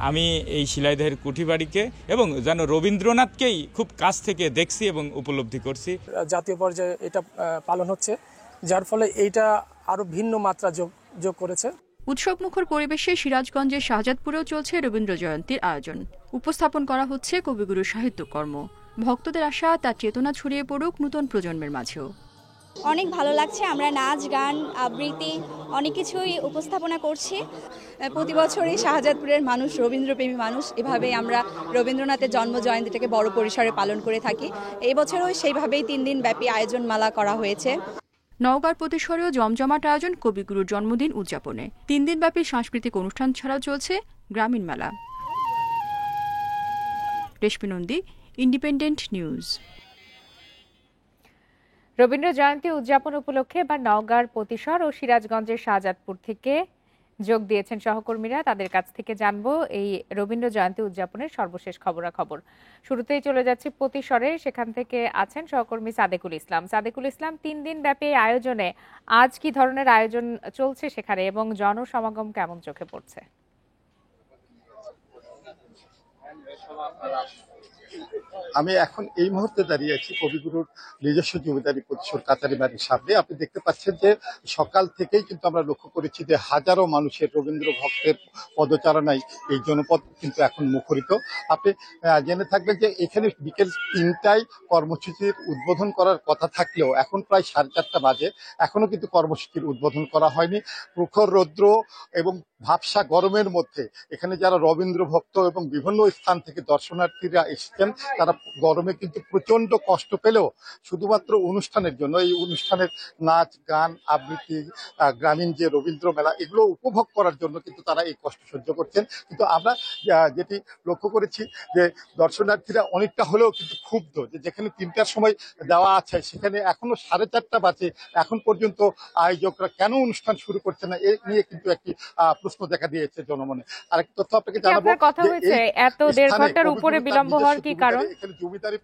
আমি এই শিলাইদহের কুঠিবাড়িকে এবং যেন রবীন্দ্রনাথকেই খুব কাছ থেকে দেখছি এবং উপলব্ধি করছি। জাতীয় পর্যায়ে এটা পালন হচ্ছে, যার ফলে এইটা আরো ভিন্ন মাত্রা যোগ করেছে। উৎসব মুখর পরিবেশে সিরাজগঞ্জের শাহজাদপুরেও চলছে রবীন্দ্র জয়ন্তীর আয়োজন। উপস্থাপন করা হচ্ছে কবিগুরুর সাহিত্যকর্ম। ভক্তদের আশা তার চেতনা ছড়িয়ে পড়ুক নতুন প্রজন্মের মাঝেও। অনেক ভালো লাগছে, আমরা নাচ, গান, আবৃত্তি অনেক কিছুই উপস্থাপনা করছি। প্রতি বছরই শাহজাদপুরের মানুষ রবীন্দ্রপ্রেমী মানুষ, এভাবেই আমরা রবীন্দ্রনাথের জন্ম জয়ন্তীটাকে বড় পরিসরে পালন করে থাকি। এই বছরও সেইভাবেই 3 দিন ব্যাপী আয়োজনমালা করা হয়েছে। নওগাঁর পতিসরেও জমজমাট আয়োজন কবিগুরুর জন্মদিন উদযাপনে। 3 দিনব্যাপী সাংস্কৃতিক অনুষ্ঠান ছাড়াও চলছে গ্রামীণ মেলা। রেশমি নন্দী, ইন্ডিপেন্ডেন্ট নিউজ। রবীন্দ্র জয়ন্তী উদযাপন উপলক্ষে এবার নওগাঁর পতিসর ও সিরাজগঞ্জের শাহজাদপুর থেকে যোগ দিয়েছেন সহকর্মীরা। তাদের কাছ থেকে জানবো এই রবীন্দ্র জয়ন্তী উদযাপনের সর্বশেষ খবরাখবর। শুরুতেই চলে যাচ্ছি পতিসরে, সেখান থেকে আছেন সহকর্মী সাদেকুল ইসলাম। সাদেকুল ইসলাম, 3 দিন ব্যাপী আয়োজনে আজ কি ধরনের আয়োজন চলছে সেখানে এবং জনসমাগম কেমন চোখে পড়ছে? আমি এখন এই মুহূর্তে দাঁড়িয়ে আছি কবিগুরুর নিজস্ব জমিদারি পতিসর কাচারি বাড়ির সামনে। আপনি দেখতে পাচ্ছেন যে সকাল থেকেই কিন্তু আমরা লক্ষ্য করেছি যে হাজারো মানুষের রবীন্দ্র ভক্তের পদচারণায় এই জনপদ কিন্তু এখন মুখরিত। আপনি জেনে থাকবেন যে এখানে বিকেল 3টায় কর্মসূচির উদ্বোধন করার কথা থাকলেও এখন প্রায় 4:30 বাজে, এখনো কিন্তু কর্মসূচির উদ্বোধন করা হয়নি। প্রখর রৌদ্র এবং ভাবসা গরমের মধ্যে এখানে যারা রবীন্দ্র ভক্ত এবং বিভিন্ন স্থান থেকে দর্শনার্থীরা এসেছেন তারা গরমে কিন্তু প্রচন্ড কষ্ট পেলেও শুধুমাত্র অনুষ্ঠানের জন্য, এই অনুষ্ঠানের নাচ, গান, আবৃত্তি, গ্রামীণ যে রবীন্দ্র মেলা, এগুলো উপভোগ করার জন্য কিন্তু তারা এই কষ্ট সহ্য করছেন। কিন্তু আমরা যেটি লক্ষ্য করেছি যে দর্শনার্থীরা অনেকটা হলেও কিন্তু ক্ষুব্ধ যে যেখানে 3টার সময় দেওয়া আছে সেখানে এখনো 4:30 বাজে, এখন পর্যন্ত আয়োজকরা কেন অনুষ্ঠান শুরু করছে না, এ নিয়ে কিন্তু একটি প্রশ্ন দেখা দিয়েছে জনমনে। আরেকটি তথ্য আপনাকে জানাবো, কথা হয়েছে এত 1.5 ঘন্টার উপরে বিলম্ব হওয়ার কি কারণ? এখানে জমিদারি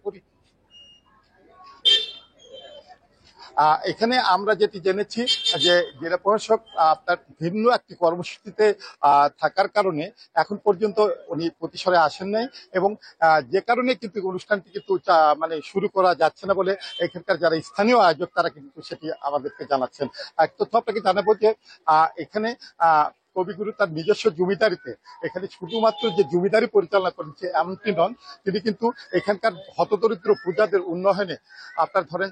এখানে আমরা যেটি জেনেছি যে জেলা প্রশাসক আপনার ভিন্ন একটি কর্মসূচিতে থাকার কারণে এখন পর্যন্ত উনি পতিসরে আসেন নাই এবং যে কারণে কিন্তু অনুষ্ঠানটি কিন্তু মানে শুরু করা যাচ্ছে না বলে এখানকার যারা স্থানীয় আয়োজক তারা কিন্তু সেটি আমাদেরকে জানাচ্ছেন। এক তথ্য আপনাকে জানাবো যে এখানে কবিগুরু তার নিজস্ব জমিদারিতে এখানে শুধুমাত্র যে জমিদারি পরিচালনা করেছে এমনটি নন, তিনি কিন্তু এখানকার হতদরিদ্র প্রজাদের উন্নয়নে, আপনার ধরেন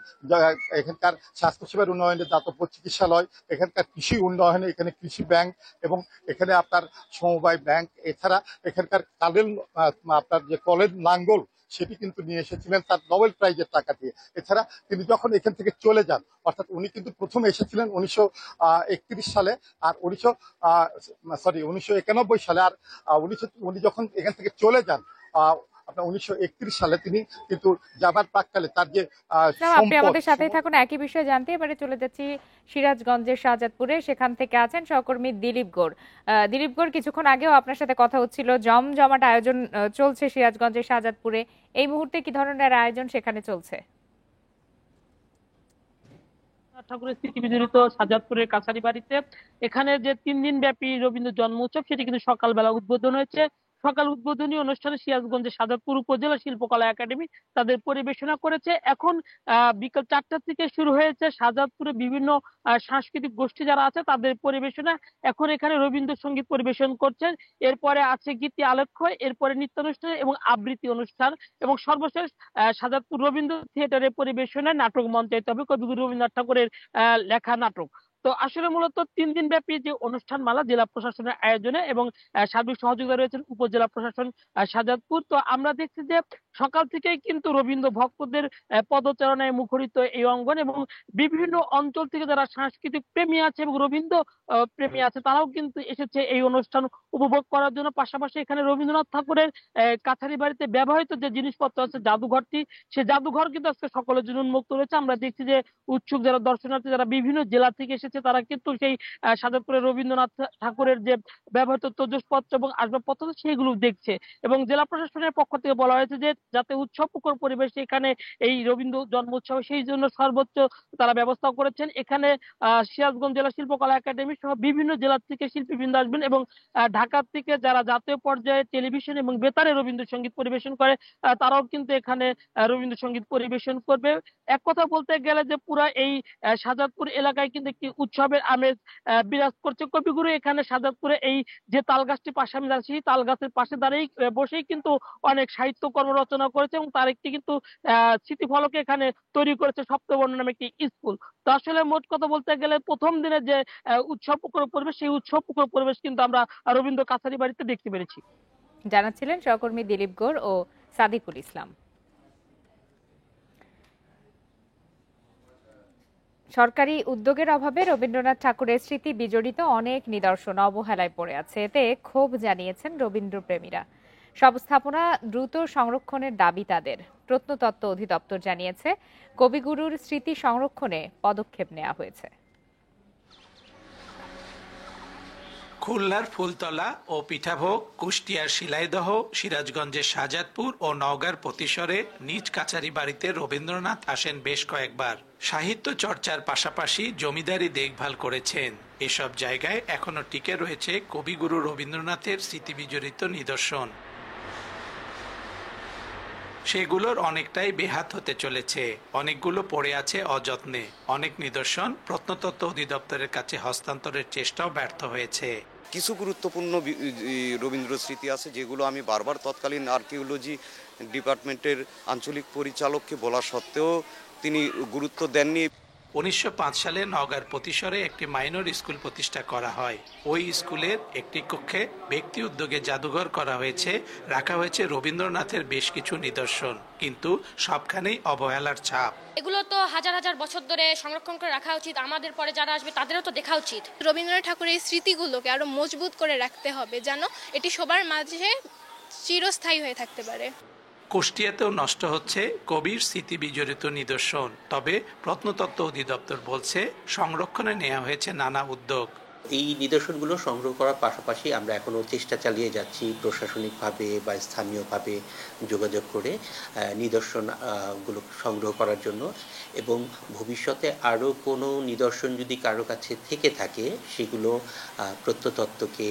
এখানকার স্বাস্থ্যসেবার উন্নয়নে, দাতব্য চিকিৎসালয়, এখানকার কৃষি উন্নয়নে, এখানে কৃষি ব্যাংক এবং এখানে আপনার সমবায় ব্যাংক, এছাড়া এখানকার কালের আপনার যে কলেজ নাঙ্গল সেটি কিন্তু নিয়ে এসেছিলেন তার নোবেল প্রাইজের টাকা দিয়ে। এছাড়া তিনি যখন এখান থেকে চলে যান, অর্থাৎ উনি কিন্তু প্রথম এসেছিলেন 1931 সালে, আর 1991 সালে, আর উনি যখন এখান থেকে চলে যান আপনার 1931 সালে, তিনি কিন্তু যাবার প্রাককালে তার যে আপনি আমাদের সাথেই থাকুন একই বিষয়ে জানতে। এবারে চলে যাচ্ছি সিরাজগঞ্জের শাহজাদপুরে, সেখান থেকে আছেন সহকর্মী দিলীপ গৌড়। দিলীপ গৌড়, কিছুক্ষণ আগেও আপনার সাথে কথা হচ্ছিল, জমজমাট আয়োজন চলছে সিরাজগঞ্জের শাহজাদপুরে। এই মুহূর্তে কি ধরনের আয়োজন সেখানে চলছে? ঠাকুরের স্মৃতি বিজড়িত শাহজাদপুরের কাছারি বাড়িতে এখানে যে 3 দিন ব্যাপী রবীন্দ্র জন্ম উৎসব সেটি কিন্তু সকালবেলা উদ্বোধন হয়েছে। সকাল উদ্বোধনী অনুষ্ঠানে সিরাজগঞ্জের শাহজাদপুর উপজেলা শিল্পকলা একাডেমি তাদের পরিবেশনা করেছে। এখন বিকাল 4টা থেকে শুরু হয়েছে শাহজাদপুরে বিভিন্ন সাংস্কৃতিক গোষ্ঠী যারা আছে তাদের পরিবেশনা। এখন এখানে রবীন্দ্রসঙ্গীত পরিবেশন করছেন, এরপরে আছে গীতি আলেখ্য, এরপরে নৃত্যানুষ্ঠান এবং আবৃত্তি অনুষ্ঠান, এবং সর্বশেষ শাহজাদপুর রবীন্দ্র থিয়েটারের পরিবেশনায় নাটক মঞ্চায়িত হবে কবিগুরু রবীন্দ্রনাথ ঠাকুরের লেখা নাটক। তো আসলে মূলত 3 দিন ব্যাপী যে অনুষ্ঠান মালা জেলা প্রশাসনের আয়োজনে এবং সার্বিক সহযোগিতা রয়েছেন উপজেলা প্রশাসন শাহজাদপুর। তো আমরা দেখছি যে সকাল থেকেই কিন্তু রবীন্দ্র ভক্তদের পদচারণায় মুখরিত এই অঙ্গন এবং বিভিন্ন অঞ্চল থেকে যারা সাংস্কৃতিক প্রেমী আছে এবং রবীন্দ্র প্রেমী আছে তারাও কিন্তু এসেছে এই অনুষ্ঠান উপভোগ করার জন্য। পাশাপাশি এখানে রবীন্দ্রনাথ ঠাকুরের কাছারি বাড়িতে ব্যবহৃত যে জিনিসপত্র আছে জাদুঘরটি, সে জাদুঘর কিন্তু আজকে সকলের জন্য উন্মুক্ত রয়েছে। আমরা দেখছি যে উৎসুক যারা দর্শনার্থী যারা বিভিন্ন জেলা থেকে এসেছে তারা কিন্তু সেই শাহজাদপুরের রবীন্দ্রনাথ ঠাকুরের যে ব্যবহৃত তৈজসপত্র এবং আসবাবপত্র সেগুলো দেখছে এবং জেলা প্রশাসনের পক্ষ থেকে বলা হয়েছে যে যাতে উৎসবমুখর পরিবেশ এখানে এই রবীন্দ্র জন্ম উৎসব সেই জন্য সর্বোচ্চ তারা ব্যবস্থা করেছেন। এখানে সিরাজগঞ্জ জেলা শিল্পকলা একাডেমি সহ বিভিন্ন জেলা থেকে শিল্পীবৃন্দ আসবেন এবং ঢাকা থেকে যারা জাতীয় পর্যায়ে টেলিভিশন এবং বেতারে রবীন্দ্রসঙ্গীত পরিবেশন করে তারাও কিন্তু এখানে রবীন্দ্রসঙ্গীত পরিবেশন করবে। এক কথা বলতে গেলে যে পুরা এই শাহজাদপুর এলাকায় কিন্তু একটি উৎসবের আমেজ বিরাজ করছে। কবিগুরু এখানে শাহজাদপুরে এই যে তাল গাছটি পাশে আমি দাঁড়িয়েছি তাল গাছের পাশে দাঁড়িয়ে বসেই কিন্তু অনেক সাহিত্য কর্ম রচনা করেছে এবং তার একটি কিন্তু স্মৃতিফলকে এখানে তৈরি করেছে সপ্তবর্ণ নামে একটি স্কুল। তো আসলে মোট কথা বলতে গেলে প্রথম দিনে যে উৎসবমুখর পরিবেশ সেই উৎসবমুখর পরিবেশ কিন্তু আমরা রবীন্দ্র কাছারি বাড়িতে দেখতে পেরেছি। জানাচ্ছিলেন সহকর্মী দিলীপ গৌর ও সাদিকুল ইসলাম। সরকারি উদ্যোগের অভাবে রবীন্দ্রনাথ ঠাকুরের স্মৃতি বিজড়িত অনেক নিদর্শন অবহেলায় পড়ে আছে। এতে ক্ষোভ জানিয়েছেন রবীন্দ্রপ্রেমীরা। সব স্থাপনা দ্রুত সংরক্ষণের দাবি তাদের। প্রত্নতত্ত্ব অধিদপ্তর জানিয়েছে কবিগুরুর স্মৃতি সংরক্ষণে পদক্ষেপ নেওয়া হয়েছে। খুলনার ফুলতলা ও পিঠাভোগ, কুষ্টিয়ার শিলাইদহ, সিরাজগঞ্জের শাহজাদপুর ও নওগাঁর পতিশরে নিজ কাছারি বাড়িতে রবীন্দ্রনাথ আসেন বেশ কয়েকবার। সাহিত্য চর্চার পাশাপাশি জমিদারি দেখভাল করেছেন। এসব জায়গায় এখনো টিকে রয়েছে কবিগুরু রবীন্দ্রনাথের স্মৃতিবিজড়িত নিদর্শন। সেগুলোর অনেকটাই বেহাত হতে চলেছে, অনেকগুলো পড়ে আছে অযত্নে। অনেক নিদর্শন প্রত্নতত্ত্ব অধিদপ্তরের কাছে হস্তান্তরের চেষ্টাও ব্যর্থ হয়েছে। কিছু গুরুত্বপূর্ণ রবীন্দ্র স্মৃতি আছে যেগুলো আমি বারবার তৎকালীন আর্কিওলজি ডিপার্টমেন্টের আঞ্চলিক পরিচালককে বলা সত্ত্বেও তিনি গুরুত্ব দেননি। 1905 সালে নওগাঁর পতিশরে একটি মাইনর স্কুল প্রতিষ্ঠা করা হয়। ওই স্কুলের একটি কক্ষে ব্যক্তি উদ্যোগে জাদুঘর করা হয়েছে, রাখা হয়েছে রবীন্দ্রনাথের বেশ কিছু নিদর্শন, কিন্তু সবখানেই অবহেলার ছাপ। এগুলো তো হাজার হাজার বছর ধরে সংরক্ষণ করে রাখা উচিত, আমাদের পরে যারা আসবে তাদেরও তো দেখা উচিত। রবীন্দ্রনাথ ঠাকুরের এই স্মৃতিগুলোকে আরো মজবুত করে রাখতে হবে যেন এটি সবার মাঝে চিরস্থায়ী হয়ে থাকতে পারে। কুষ্টিয়াতেও নষ্ট হচ্ছে কবির স্মৃতি বিজড়িত নিদর্শন, তবে প্রত্নতত্ত্ব অধিদপ্তর বলছে সংরক্ষণে নেওয়া হয়েছে নানা উদ্যোগ। এই নিদর্শনগুলো সংগ্রহ করার পাশাপাশি আমরা এখনো চেষ্টা চালিয়ে যাচ্ছি প্রশাসনিকভাবে বা স্থানীয়ভাবে যোগাযোগ করে নিদর্শনগুলো সংগ্রহ করার জন্য, এবং ভবিষ্যতে আরও কোনো নিদর্শন যদি কারো কাছে থেকে থাকে সেগুলো প্রত্নতত্ত্বকে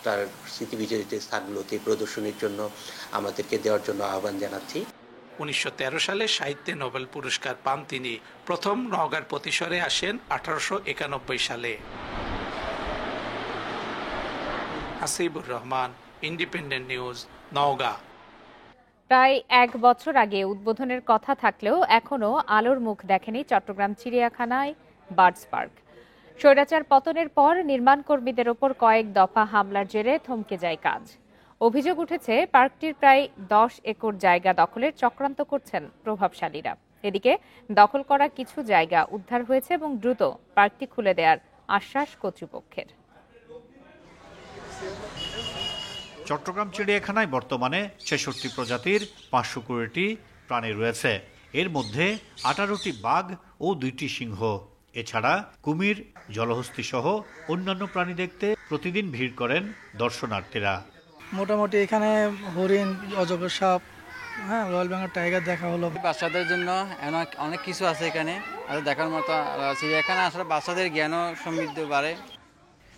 তার স্মৃতিবিজড়িত স্থানগুলোতে প্রদর্শনের জন্য আমাদেরকে দেওয়ার জন্য আহ্বান জানাচ্ছি। 1913 সালে সাহিত্যে নোবেল পুরস্কার পান তিনি। প্রথম নওগাঁর পতিশরে আসেন 1891 সালে। Hasibur Rahman, independent news, Naogaon. প্রায় 1 বছর আগে উদ্বোধনের কথা থাকলেও এখনো আলোর মুখ দেখেনি চট্টগ্রাম চিড়িয়াখানায় বার্ডস পার্ক। স্বৈরাচার পতনের পর নির্মাণ কর্মীদের ওপর কয়েক দফা হামলার জেরে থমকে যায় কাজ। অভিযোগ উঠেছে পার্কটির প্রায় 10 একর জায়গা দখলের চক্রান্ত করছেন প্রভাবশালীরা। এদিকে দখল করা কিছু জায়গা উদ্ধার হয়েছে এবং দ্রুত পার্কটি খুলে দেওয়ার আশ্বাস কর্তৃপক্ষের। চট্টগ্রাম চিড়িয়াখানায় বর্তমানে 66 প্রজাতির 520টি প্রাণী রয়েছে। এর মধ্যে 18টি বাঘ ও 2টি সিংহ। এছাড়া কুমির, জলহস্তী সহ অন্যান্য প্রাণী দেখতে প্রতিদিন ভিড় করেন দর্শনার্থীরা। মোটামুটি এখানে হরিণ, অজগর সাপ, রয়্যাল বেঙ্গল টাইগার দেখা হলো। বাচ্চাদের জন্য অনেক কিছু আছে এখানে, দেখার মতো। চিড়িয়াখানা আসলে বাচ্চাদের জ্ঞানও সমৃদ্ধ বাড়ে।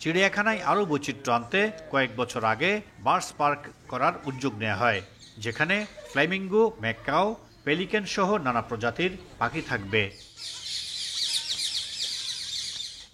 চিড়িয়াখানায় আরও বৈচিত্র্য আনতে কয়েক বছর আগে বার্ডস পার্ক করার উদ্যোগ নেওয়া হয়, যেখানে ফ্ল্যামিঙ্গো, ম্যাকাও, পেলিকেন সহ নানা প্রজাতির পাখি থাকবে।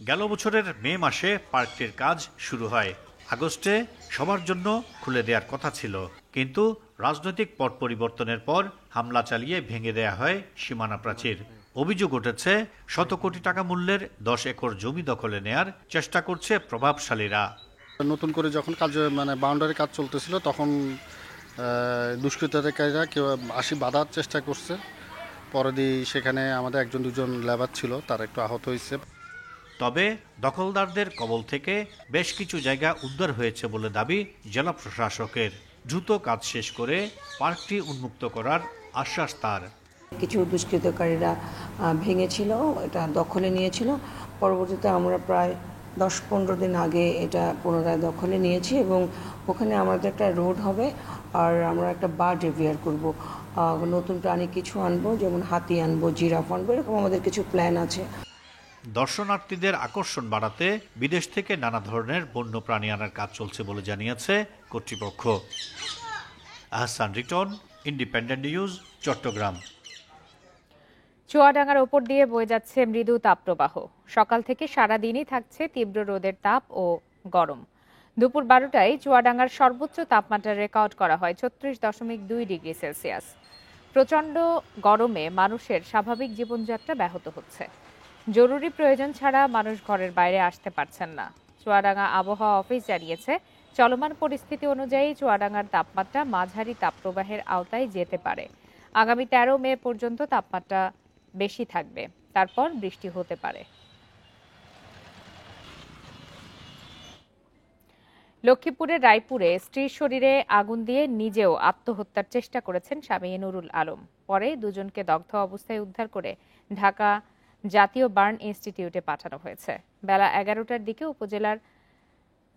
গেল বছরের মে মাসে পার্কটির কাজ শুরু হয়। আগস্টে সবার জন্য খুলে দেওয়ার কথা ছিল, কিন্তু রাজনৈতিক পট পরিবর্তনের পর হামলা চালিয়ে ভেঙে দেয়া হয় সীমানা প্রাচীর। অভিযোগ উঠেছে শত কোটি টাকা মূল্যের 10 একর জমি দখলে নেয়ার চেষ্টা করছে প্রভাবশালীরা। নতুন করে যখন কাজ বাউন্ডারি কাজ চলতেছিল তখন দুষ্কৃতকারীরা কেউ বাধার চেষ্টা করছে। পরে সেখানে আমাদের একজন দুজন লেবার ছিল, তারা একটু আহত হয়েছে। তবে দখলদারদের কবল থেকে বেশ কিছু জায়গা উদ্ধার হয়েছে বলে দাবি জেলা প্রশাসকের। দ্রুত কাজ শেষ করে পার্কটি উন্মুক্ত করার আশ্বাস তার। কিছু দুষ্কৃতকারীরা ভেঙেছিল, এটা দখলে নিয়েছিল। পরবর্তীতে আমরা প্রায় 10-15 দিন আগে এটা পুনরায় দখলে নিয়েছি এবং ওখানে আমাদের একটা রোড হবে আর আমরা একটা বার্ড রিভিয়ার করব। নতুন প্রাণী কিছু আনবো, যেমন হাতি আনবো, জিরাফ আনবো, এরকম আমাদের কিছু প্ল্যান আছে। দর্শনার্থীদের আকর্ষণ বাড়াতে বিদেশ থেকে নানা ধরনের বন্য প্রাণী আনার কাজ চলছে বলে জানিয়েছে কর্তৃপক্ষ। Ahsan Riton, independent news, Chittagong. চুয়াডাঙ্গার ওপর দিয়ে বয়ে যাচ্ছে মৃদু তাপপ্রবাহ। সকাল থেকে সারাদিনই থাকছে তীব্র রোদের তাপ ও গরম। দুপুর 12টায় চুয়াডাঙ্গার সর্বোচ্চ তাপমাত্রা রেকর্ড করা হয় 36.2 ডিগ্রি সেলসিয়াস। প্রচণ্ড গরমে মানুষের স্বাভাবিক জীবনযাত্রা ব্যাহত হচ্ছে। জরুরি প্রয়োজন ছাড়া মানুষ ঘরের বাইরে আসতে পারছেন না। চুয়াডাঙ্গা আবহাওয়া অফিস জানিয়েছে, চলমান পরিস্থিতি অনুযায়ী চুয়াডাঙ্গার তাপমাত্রা মাঝারি তাপপ্রবাহের আওতায় যেতে পারে। আগামী 13 মে পর্যন্ত তাপমাত্রা বেশি থাকবে, তারপর বৃষ্টি হতে পারে। লক্ষ্মীপুরের রায়পুরে স্ত্রীর শরীরে আগুন দিয়ে নিজেও আত্মহত্যার চেষ্টা করেছেন স্বামী নুরুল আলম। পরে দুজনকে দগ্ধ অবস্থায় উদ্ধার করে ঢাকা জাতীয় বার্ন ইনস্টিটিউটে পাঠানো হয়েছে। বেলা 11টার দিকে উপজেলার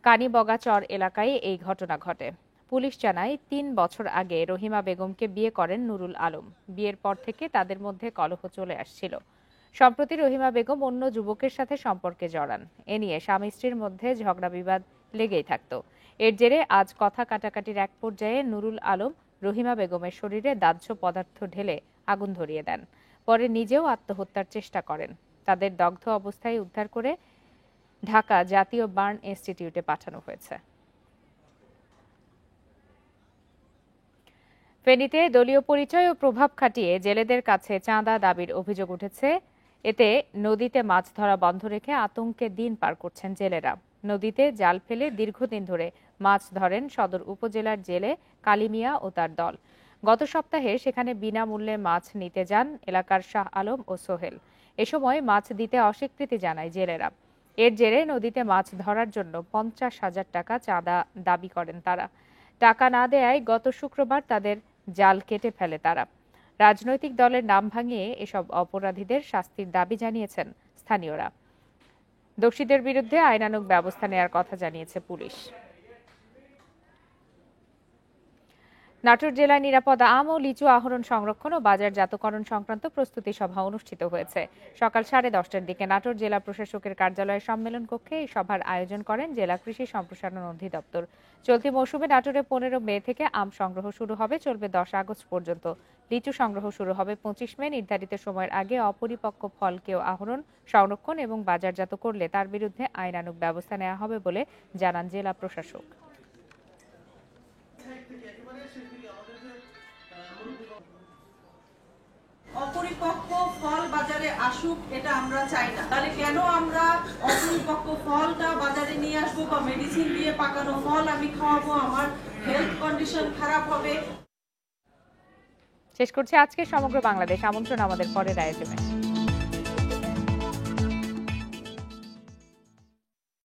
কানিবগাচর এলাকায় এই ঘটনা ঘটে। পুলিশ জানায় 3 বছর আগে রহিমা বেগমকে বিয়ে করেন নুরুল আলম। বিয়ের পর থেকে তাদের মধ্যে কলহ চলে আসছিল। সম্প্রতি রহিমা বেগম অন্য যুবকের সাথে সম্পর্কে জড়ান। এ নিয়ে স্বামী স্ত্রীর মধ্যে ঝগড়া বিবাদ লেগেই থাকত। এর জেরে আজ কথা কাটাকাটির এক পর্যায়ে নুরুল আলম রহিমা বেগমের শরীরে দাহ্য পদার্থ ঢেলে আগুন ধরিয়ে দেন। পরে নিজেও আত্মহত্যার চেষ্টা করেন। তাদের দগ্ধ অবস্থায় উদ্ধার করে ঢাকা জাতীয় বার্ন ইনস্টিটিউটে পাঠানো হয়েছে। ফেনীতে দলীয় পরিচয় ও প্রভাব খাটিয়ে জেলেদের কাছে চাঁদা দাবির অভিযোগ উঠেছে। এতে নদীতে মাছ ধরা বন্ধ রেখে আতঙ্কে দিন পার করছেন জেলেরা। নদীতে জাল ফেলে দীর্ঘদিন ধরে মাছ ধরেন সদর উপজেলার জেলে কালিমিয়া ও তার দল। গত সপ্তাহে সেখানে বিনামূল্যে মাছ নিতে যান এলাকার শাহ আলম ও সোহেল। এ সময় মাছ দিতে অস্বীকৃতি জানায় জেলেরা। এর জেরে নদীতে মাছ ধরার জন্য 50,000 টাকা চাঁদা দাবি করেন তারা। টাকা না দেয়ায় গত শুক্রবার তাদের জাল কেটে ফেলে তারা। রাজনৈতিক দলের নাম ভাঙিয়ে এসব অপরাধীদের শাস্তির দাবি জানিয়েছেন স্থানীয়রা। দোষীদের বিরুদ্ধে আইনানুগ ব্যবস্থা নেওয়ার কথা জানিয়েছে পুলিশ। নাটোর জেলায় নিরাপদ আম ও লিচু আহরণ, সংরক্ষণ ও বাজারজাতকরণ সংক্রান্ত প্রস্তুতি সভা অনুষ্ঠিত হয়েছে। সকাল 10:30টার দিকে নাটোর জেলা প্রশাসকের কার্যালয়ের সম্মেলন কক্ষে এই সভার আয়োজন করেন জেলা কৃষি সম্প্রসারণ অধিদপ্তর। চলতি মৌসুমে নাটোরে 15 মে থেকে আম সংগ্রহ শুরু হবে, চলবে 10 আগস্ট পর্যন্ত। লিচু সংগ্রহ শুরু হবে 25 মে। নির্ধারিত সময়ের আগে অপরিপক্ক ফল কেউ আহরণ, সংরক্ষণ এবং বাজারজাত করলে তার বিরুদ্ধে আইনানুগ ব্যবস্থা নেওয়া হবে বলে জানান জেলা প্রশাসক। অপরিপক্ক ফল বাজারে আসুক, এটা আমরা চাই না। তাহলে কেন আমরা অপরিপক্ক ফলটা বাজারে নিয়ে আসবো বা মেডিসিন দিয়ে পাকানো ফল আমি খাওয়াবো? আমার হেলথ কন্ডিশন খারাপ হবে। শেষ করছি আজকে সমগ্র বাংলাদেশ আমন্ত্রণ আমাদের পরের আয়োজনে।